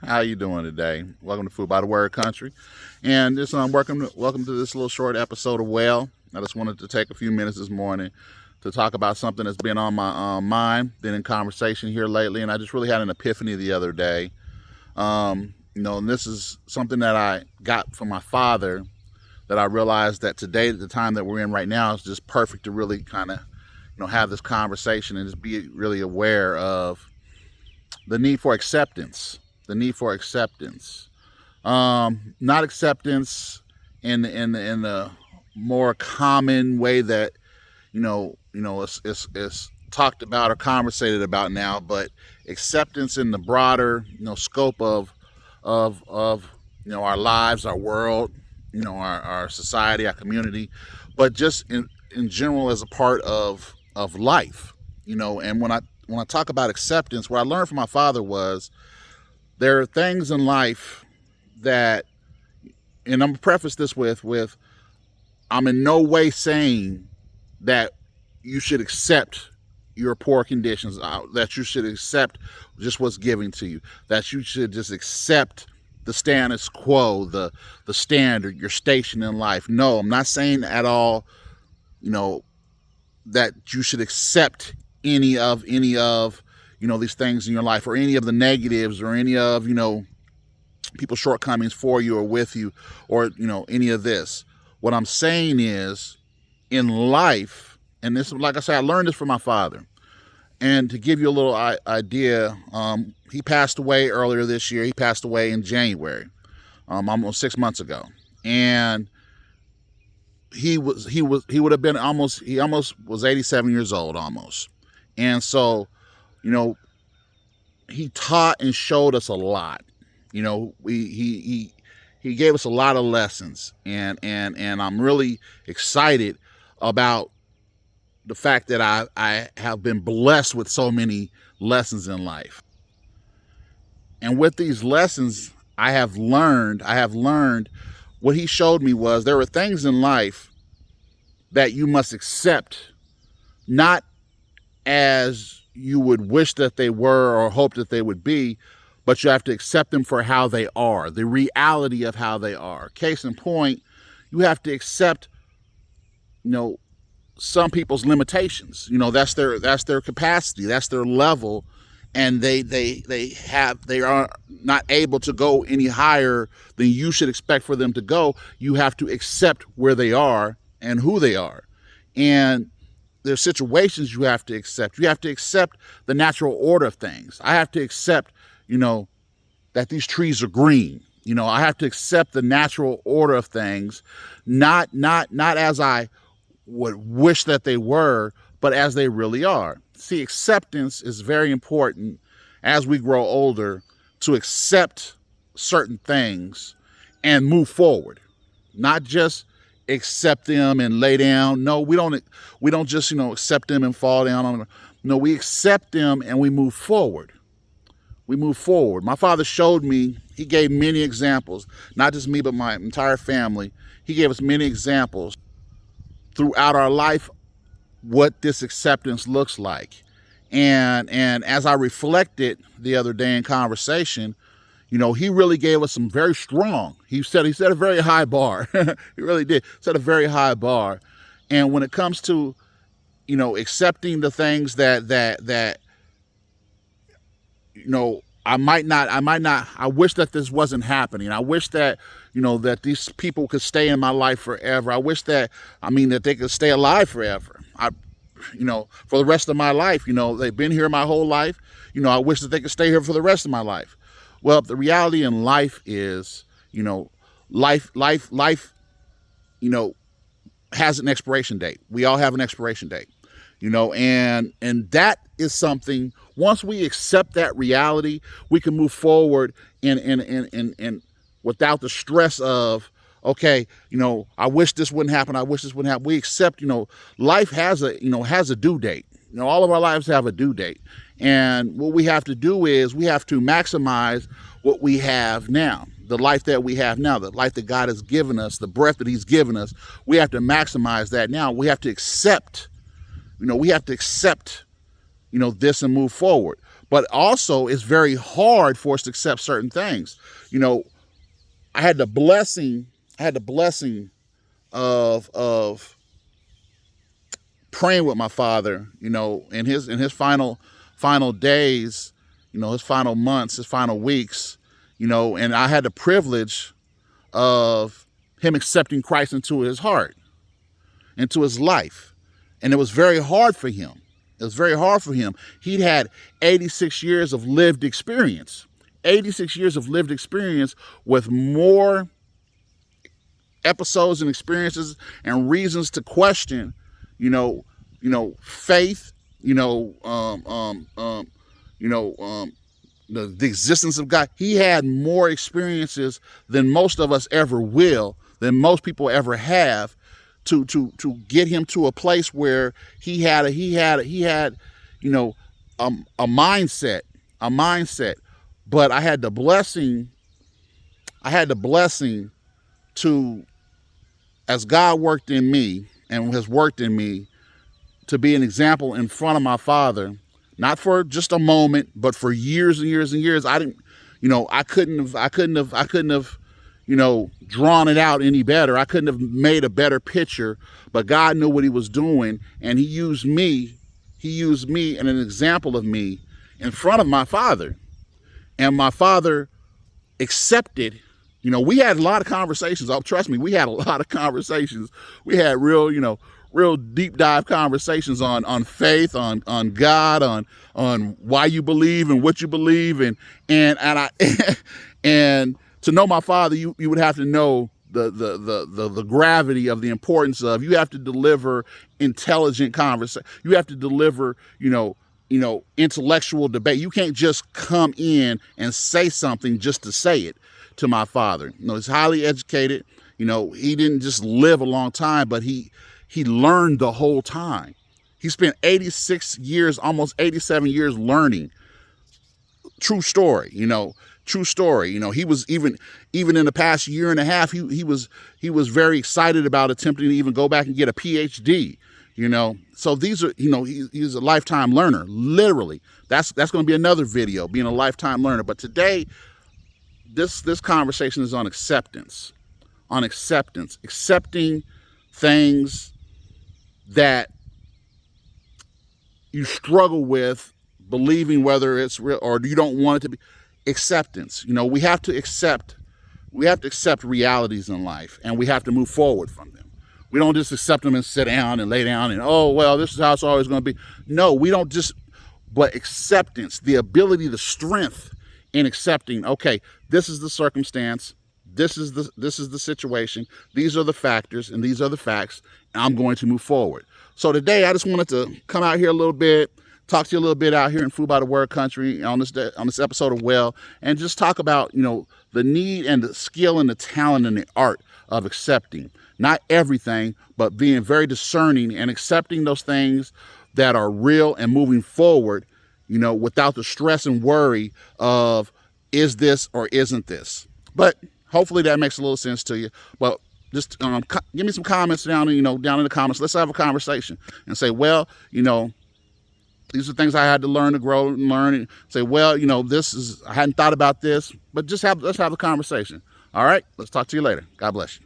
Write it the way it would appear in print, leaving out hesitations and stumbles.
How you doing today? Welcome to Food by the Word Country, and this welcome to this little short episode of Well. I just wanted to take a few minutes this morning to talk about something that's been on my mind, been in conversation here lately, and I just really had an epiphany the other day. And this is something that I got from my father that I realized that today, at the time that we're in right now, is just perfect to really kind of have this conversation and just be really aware of the need for acceptance. The need for acceptance, not acceptance in the more common way that it's talked about or conversated about now, but acceptance in the broader scope of our lives, our world, our society, our community, but just in general as a part of life, And when I talk about acceptance, what I learned from my father was there are things in life that, and I'm gonna preface this with I'm in no way saying that you should accept your poor conditions, that you should accept just what's given to you, that you should just accept the status quo, the standard, your station in life. No, I'm not saying at all, that you should accept any of these things in your life, or any of the negatives, or any of people's shortcomings for you or with you, or any of this. What I'm saying is, in life, and this, like I said, I learned this from my father. And to give you a little idea, he passed away earlier this year. He passed away in January, almost 6 months ago. And he would have been he almost was 87 years old almost. And so, he taught and showed us a lot. He gave us a lot of lessons, and I'm really excited about the fact that I have been blessed with so many lessons in life. And with these lessons, I have learned what he showed me was there are things in life that you must accept, not as you would wish that they were or hope that they would be, but you have to accept them for how they are, the reality of how they are. Case in point, you have to accept, some people's limitations. That's their capacity, that's their level, and they are not able to go any higher than you should expect for them to go. You have to accept where they are and who they are. And there's situations you have to accept. You have to accept the natural order of things. I have to accept, that these trees are green. I have to accept the natural order of things, not as I would wish that they were, but as they really are. See, acceptance is very important as we grow older, to accept certain things and move forward, not just accept them and lay down. No, we don't just accept them and fall down on them. No, we accept them and we move forward. We move forward. My father showed me, he gave many examples, not just me, but my entire family. He gave us many examples throughout our life what this acceptance looks like. And as I reflected the other day in conversation, he really gave us some very strong. He set a very high bar. He really did set a very high bar. And when it comes to, accepting the things that I wish that this wasn't happening. I wish that, that these people could stay in my life forever. I wish that they could stay alive forever. For the rest of my life, they've been here my whole life. I wish that they could stay here for the rest of my life. Well, the reality in life is, life, has an expiration date. We all have an expiration date, and that is something. Once we accept that reality, we can move forward in without the stress of, okay, I wish this wouldn't happen. I wish this wouldn't happen. We accept, life has a due date. All of our lives have a due date. And what we have to do is we have to maximize what we have now, the life that we have now, the life that God has given us, the breath that he's given us. We have to maximize that now. We have to accept, this and move forward. But also it's very hard for us to accept certain things. You know, I had the blessing, of praying with my father, you know, in his final days, you know, his final months, his final weeks, you know, and I had the privilege of him accepting Christ into his heart, into his life. And it was very hard for him. It was very hard for him. He'd had 86 years of lived experience. 86 years of lived experience with more episodes and experiences and reasons to question, you know, faith, the existence of God. He had more experiences than most of us ever will, than most people ever have, to get him to a place where he had, you know, a mindset. But I had the blessing to, as God worked in me and has worked in me, to be an example in front of my father, not for just a moment, but for years and years and years. I didn't, you know, I couldn't have, you know, drawn it out any better. I couldn't have made a better picture, but God knew what he was doing, and he used me and an example of me in front of my father. And my father accepted. You know, we had a lot of conversations. Oh, trust me, we had a lot of conversations. We had real deep dive conversations on faith, on God, on why you believe and what you believe, and I and to know my father, you would have to know the gravity of the importance of, you have to deliver intelligent conversation. You have to deliver, intellectual debate. You can't just come in and say something just to say it. To my father, he's highly educated. He didn't just live a long time, but he learned the whole time. He spent 86 years, almost 87 years learning. True story, true story. He was even in the past year and a half, he was very excited about attempting to even go back and get a PhD. So these are, he's a lifetime learner, literally. That's going to be another video, being a lifetime learner. But today, this conversation is on acceptance, accepting things that you struggle with believing, whether it's real or you don't want it to be. Acceptance. We have to accept realities in life, and we have to move forward from them. We don't just accept them and sit down and lay down and, oh, well, this is how it's always going to be. No, we don't just, but acceptance, the ability, the strength in accepting, okay, this is the circumstance, this is the situation, these are the factors, and these are the facts, and I'm going to move forward. So today, I just wanted to come out here a little bit, talk to you a little bit out here in Food by the Word Country on this episode of Well, and just talk about, the need and the skill and the talent and the art of accepting. Not everything, but being very discerning and accepting those things that are real and moving forward, without the stress and worry of, is this or isn't this? But hopefully that makes a little sense to you. But just give me some comments down in the comments. Let's have a conversation and say, well, these are things I had to learn to grow and learn, and say, well, I hadn't thought about this, but let's have a conversation. All right, let's talk to you later. God bless you.